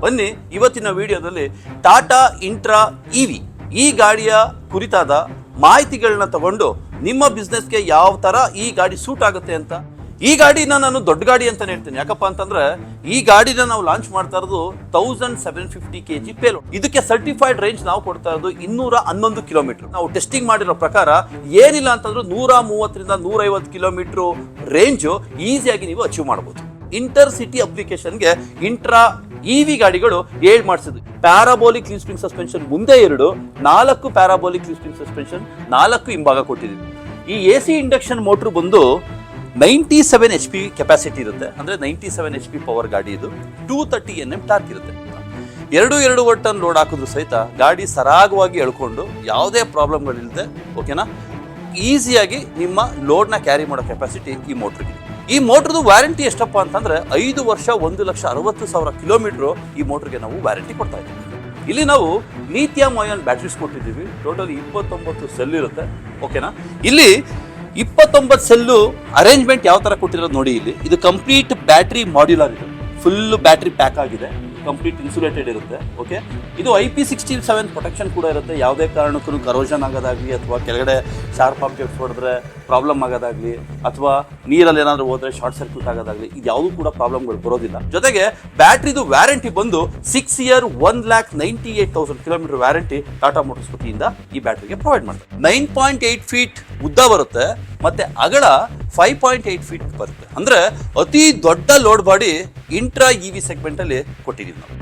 ಬನ್ನಿ ಇವತ್ತಿನ ವಿಡಿಯೋದಲ್ಲಿ ಟಾಟಾ ಇಂಟ್ರಾ ಇವಿ ಈ ಗಾಡಿಯ ಕುರಿತಾದ ಮಾಹಿತಿಗಳನ್ನ ತಗೊಂಡು ನಿಮ್ಮ ಬಿಸ್ನೆಸ್ಗೆ ಯಾವ ತರ ಈ ಗಾಡಿ ಸೂಟ್ ಆಗುತ್ತೆ ಅಂತ. ಈ ಗಾಡಿನ ನಾನು ದೊಡ್ಡ ಗಾಡಿ ಅಂತಾನೆ ಹೇಳ್ತೀನಿ, ಯಾಕಪ್ಪ ಅಂತಂದ್ರೆ ಈ ಗಾಡಿನ ನಾವು ಲಾಂಚ್ ಮಾಡ್ತಾ ಇರೋದು 1750 kg ಪೇಲೋಡ್. ಇದಕ್ಕೆ ಸರ್ಟಿಫೈಡ್ ರೇಂಜ್ ನಾವು ಕೊಡ್ತಾ ಇರೋದು 211 ಕಿಲೋಮೀಟರ್. ನಾವು ಟೆಸ್ಟಿಂಗ್ ಮಾಡಿರೋ ಪ್ರಕಾರ ಏನಿಲ್ಲ ಅಂತಂದ್ರೆ 130 ರಿಂದ 150 ಕಿಲೋಮೀಟರ್ ರೇಂಜ್ ಈಸಿಯಾಗಿ ನೀವು ಅಚೀವ್ ಮಾಡಬಹುದು. ಇಂಟರ್ ಸಿಟಿ ಅಪ್ಲಿಕೇಶನ್ಗೆ ಇಂಟ್ರಾ ಇವಿ ಗಾಡಿಗಳು ಏಳ್ ಮಾಡಿಸಿದ್ವಿ. ಪ್ಯಾರಾಬೋಲಿಕ್ ಲೀವ್ ಸ್ಪ್ರಿಂಗ್ ಸಸ್ಪೆನ್ಷನ್ ಮುಂದೆ 4 ಪ್ಯಾರಾಬೋಲಿಕ್ ಲೀವ್ ಸ್ಪ್ರಿಂಗ್ ಸಸ್ಪೆನ್ಷನ್ 4 ಹಿಂಭಾಗ ಕೊಟ್ಟಿದ್ದೀವಿ. ಈ AC ಇಂಡಕ್ಷನ್ ಮೋಟರ್ ಬಂದು 97 HP ಕೆಪಾಸಿಟಿ ಇರುತ್ತೆ, ಅಂದ್ರೆ 97 HP ಪವರ್ ಗಾಡಿ. ಇದು 230 Nm ಟಾರ್ಕ್ ಇರುತ್ತೆ. 2.5 ಟನ್ ಲೋಡ್ ಹಾಕಿದ್ರು ಸಹಿತ ಗಾಡಿ ಸರಾಗವಾಗಿ ಎಳ್ಕೊಂಡು ಯಾವುದೇ ಪ್ರಾಬ್ಲಮ್ಗಳಿಲ್ಲದೆ ಓಕೆನಾ ಈಸಿಯಾಗಿ ನಿಮ್ಮ ಲೋಡ್ನ ಕ್ಯಾರಿ ಮಾಡೋ ಕೆಪಾಸಿಟಿ ಈ ಮೋಟ್ರಿಗೆ. ಈ ಮೋಟ್ರದು ವ್ಯಾರಂಟಿ ಎಷ್ಟಪ್ಪ ಅಂತಂದ್ರೆ 5 ವರ್ಷ 1,60,000 ಕಿಲೋಮೀಟರ್ ಈ ಮೋಟ್ರಿಗೆ ನಾವು ವ್ಯಾರಂಟಿ ಕೊಡ್ತಾ ಇದ್ದೀವಿ. ಇಲ್ಲಿ ನಾವು ಲಿಥಿಯಂ ಅಯಾನ್ ಬ್ಯಾಟ್ರೀಸ್ ಕೊಟ್ಟಿದ್ದೀವಿ. ಟೋಟಲ್ 29 ಸೆಲ್ ಇರುತ್ತೆ ಓಕೆನಾ. ಇಲ್ಲಿ 29 ಸೆಲ್ಲು ಅರೇಂಜ್ಮೆಂಟ್ ಯಾವ ತರ ಕೊಟ್ಟಿರೋದು ನೋಡಿ. ಇಲ್ಲಿ ಇದು ಕಂಪ್ಲೀಟ್ ಬ್ಯಾಟ್ರಿ ಮಾಡ್ಯುಲರ್ ಇದೆ, ಫುಲ್ ಬ್ಯಾಟ್ರಿ ಪ್ಯಾಕ್ ಆಗಿದೆ, ಕಂಪ್ಲೀಟ್ ಇನ್ಸುಲೇಟೆಡ್ ಇರುತ್ತೆ ಓಕೆ. ಇದು IP67 ಪ್ರೊಟೆಕ್ಷನ್ ಕೂಡ ಇರುತ್ತೆ. ಯಾವುದೇ ಕಾರಣಕ್ಕೂ ಕರೋಷನ್ ಆಗೋದಾಗ್ಲಿ ಅಥವಾ ಕೆಳಗಡೆ ಶಾರ್ಪ್ ಆಬ್ಜೆಕ್ಟ್ಸ್ ಹೊಡೆದ್ರೆ ಪ್ರಾಬ್ಲಮ್ ಆಗೋದಾಗ್ಲಿ ಅಥವಾ ನೀರಲ್ಲಿ ಏನಾದರೂ ಹೋದ್ರೆ ಶಾರ್ಟ್ ಸರ್ಕ್ಯೂಟ್ ಆಗೋದಾಗ್ಲಿ ಇದು ಯಾವುದೂ ಕೂಡ ಪ್ರಾಬ್ಲಮ್ಗಳು ಬರೋದಿಲ್ಲ. ಜೊತೆಗೆ ಬ್ಯಾಟ್ರಿದು ವ್ಯಾರಂಟಿ ಬಂದು 6 year 1,98,000 kilometre warranty Tata motors ವತಿಯಿಂದ ಈ ಬ್ಯಾಟ್ರಿಗೆ ಪ್ರೊವೈಡ್ ಮಾಡ್ತಾರೆ. 9.8 ಫೀಟ್ ಉದ್ದ ಬರುತ್ತೆ ಮತ್ತೆ ಅಗಲ 5.8 ಫೀಟ್ ಬರುತ್ತೆ. ಅಂದ್ರೆ ಅತಿ ದೊಡ್ಡ load body intra EV segment ಅಲ್ಲಿ ಕೊಟ್ಟಿದ್ದೀವಿ ನಾವು.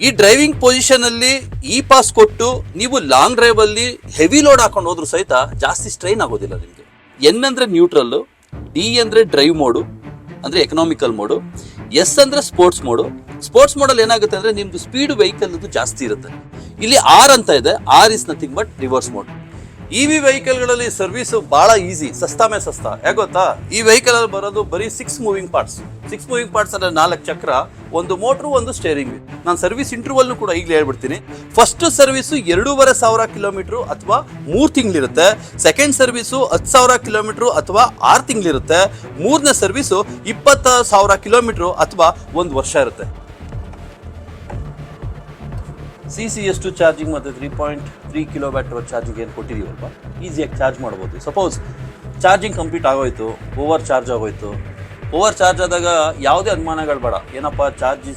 ಈ ಡ್ರೈವಿಂಗ್ ಪೊಸಿಷನ್ ಅಲ್ಲಿ ಈ ಪಾಸ್ ಕೊಟ್ಟು ನೀವು ಲಾಂಗ್ ಡ್ರೈವ್ ಅಲ್ಲಿ ಹೆವಿ ಲೋಡ್ ಹಾಕೊಂಡು ಹೋದ್ರು ಸಹಿತ ಜಾಸ್ತಿ ಸ್ಟ್ರೈನ್ ಆಗೋದಿಲ್ಲ ನಿಮಗೆ. N ಅಂದ್ರೆ ನ್ಯೂಟ್ರಲ್, D ಅಂದ್ರೆ ಡ್ರೈವ್ ಮೋಡು ಅಂದ್ರೆ ಎಕನಾಮಿಕಲ್ ಮೋಡು, S ಅಂದ್ರೆ ಸ್ಪೋರ್ಟ್ಸ್ ಮೋಡು. ಸ್ಪೋರ್ಟ್ಸ್ ಮೋಡಲ್ಲಿ ಏನಾಗುತ್ತೆ ಅಂದ್ರೆ ನಿಮ್ದು ಸ್ಪೀಡ್ ವೆಹಿಕಲ್ ಜಾಸ್ತಿ ಇರುತ್ತೆ. ಇಲ್ಲಿ R ಅಂತ ಇದೆ, R is nothing but reverse mode. EV ವೆಹಿಕಲ್ಗಳಲ್ಲಿ ಸರ್ವಿಸ್ ಬಹಳ ಈಸಿ, ಸಸ್ತಾ ಮೇ ಸಸ್ತಾ. ಯಾಕೆ ಗೊತ್ತಾ, ಈ ವೆಹಿಕಲ್ ಅಲ್ಲಿ ಬರೋದು ಬರೀ 6 ಮೂವಿಂಗ್ ಪಾರ್ಟ್ಸ್. 6 ಮೂವಿಂಗ್ ಪಾರ್ಟ್ಸ್ ಅಂದ್ರೆ 4 ಚಕ್ರ, ಒಂದು ಮೋಟ್ರು, ಒಂದು ಸ್ಟೇರಿಂಗ್. ನಾನು ಸರ್ವಿಸ್ ಇಂಟರ್ವಲ್ ಕೂಡ ಈಗಲೇ ಹೇಳ್ಬಿಡ್ತೀನಿ. ಫಸ್ಟ್ ಸರ್ವಿಸ್ 2,500 ಕಿಲೋಮೀಟರ್ ಅಥವಾ 3 ತಿಂಗಳಿರುತ್ತೆ. ಸೆಕೆಂಡ್ ಸರ್ವಿಸು 10,000 ಕಿಲೋಮೀಟರ್ ಅಥವಾ 6 ತಿಂಗಳಿರುತ್ತೆ. ಮೂರನೇ ಸರ್ವಿಸು 20,000 ಕಿಲೋಮೀಟರ್ ಅಥವಾ 1 ವರ್ಷ ಇರುತ್ತೆ. CCS2 ಚಾರ್ಜಿಂಗ್ ಮತ್ತು 3.3 ಕಿಲೋವ್ಯಾಟ್ ಚಾರ್ಜಿಂಗ್ ಏನು ಕೊಟ್ಟಿದ್ದೀವಲ್ವ, ಈಸಿಯಾಗಿ ಚಾರ್ಜ್ ಮಾಡ್ಬೋದು. ಸಪೋಸ್ ಚಾರ್ಜಿಂಗ್ ಕಂಪ್ಲೀಟ್ ಆಗೋಯ್ತು, ಓವರ್ ಚಾರ್ಜ್ ಆಗೋಯ್ತು, ಓವರ್ ಚಾರ್ಜ್ ಆದಾಗ ಯಾವುದೇ ಅನುಮಾನಗಳು ಬೇಡ. ಏನಪ್ಪ ಜಾಸ್ತಿ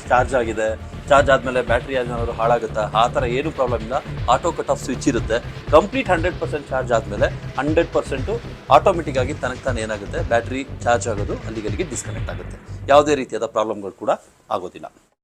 ಚಾರ್ಜ್ ಆಗಿದೆ, ಚಾರ್ಜ್ ಆದಮೇಲೆ ಬ್ಯಾಟ್ರಿ ಏನಾದರೂ ಹಾಳಾಗುತ್ತಾ, ಆ ಥರ ಏನೂ ಪ್ರಾಬ್ಲಮ್ ಇಲ್ಲ. ಆಟೋ ಕಟ್ ಆಫ್ ಸ್ವಿಚ್ ಇರುತ್ತೆ. ಕಂಪ್ಲೀಟ್ 100% ಚಾರ್ಜ್ ಆದಮೇಲೆ 100% ಆಟೋಮೆಟಿಕ್ ಆಗಿ ತನಗೆ ತಾನು ಏನಾಗುತ್ತೆ ಬ್ಯಾಟ್ರಿ ಚಾರ್ಜ್ ಆಗೋದು ಅಲ್ಲಿಗೆ ಡಿಸ್ಕನೆಕ್ಟ್ ಆಗುತ್ತೆ. ಯಾವುದೇ ರೀತಿಯಾದ ಪ್ರಾಬ್ಲಮ್ಗಳು ಕೂಡ ಆಗೋದಿಲ್ಲ.